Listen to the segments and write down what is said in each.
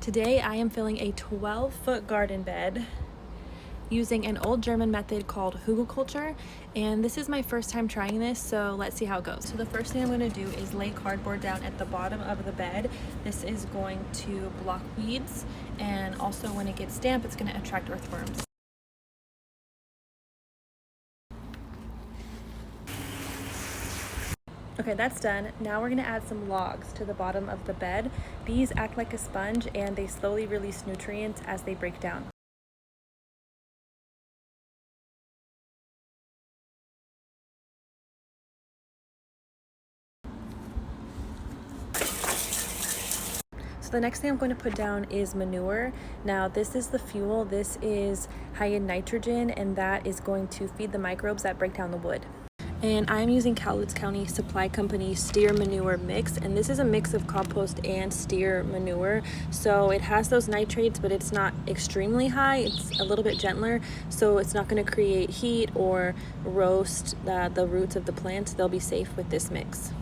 Today I am filling a 12-foot garden bed using an old German method called Hugelkultur, and this is my first time trying this, so let's see how it goes. So the first thing I'm going to do is lay cardboard down at the bottom of the bed. This is going to block weeds, and also when it gets damp it's going to attract earthworms. Okay, that's done. Now we're going to add some logs to the bottom of the bed. These act like a sponge and they slowly release nutrients as they break down. So the next thing I'm going to put down is manure. Now this is the fuel. This is high in nitrogen, and that is going to feed the microbes that break down the wood. And I'm using Cowlitz County Supply Company steer manure mix, and this is a mix of compost and steer manure. So it has those nitrates, but it's not extremely high. It's a little bit gentler, so it's not going to create heat or roast the roots of the plant. They'll be safe with this mix.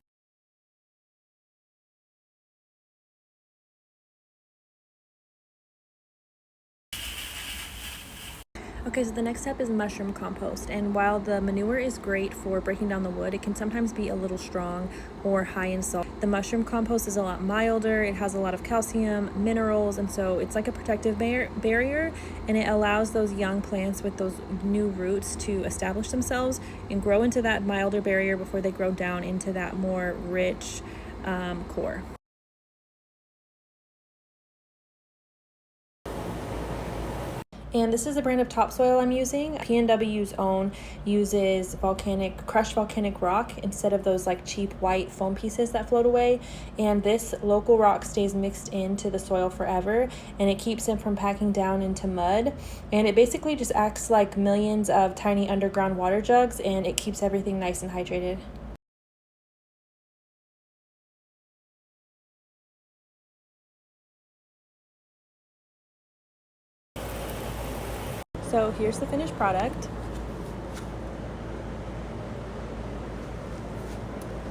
Okay, so the next step is mushroom compost, and while the manure is great for breaking down the wood, it can sometimes be a little strong or high in salt. The mushroom compost is a lot milder, it has a lot of calcium, minerals, and so it's like a protective barrier, and it allows those young plants with those new roots to establish themselves and grow into that milder barrier before they grow down into that more rich core. And this is the brand of topsoil I'm using. PNW's own uses crushed volcanic rock instead of those like cheap white foam pieces that float away. And this local rock stays mixed into the soil forever, and it keeps it from packing down into mud. And it basically just acts like millions of tiny underground water jugs, and it keeps everything nice and hydrated. So here's the finished product.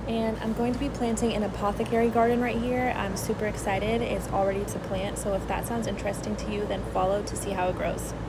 And I'm going to be planting an apothecary garden right here. I'm super excited. It's all ready to plant. So if that sounds interesting to you, then follow to see how it grows.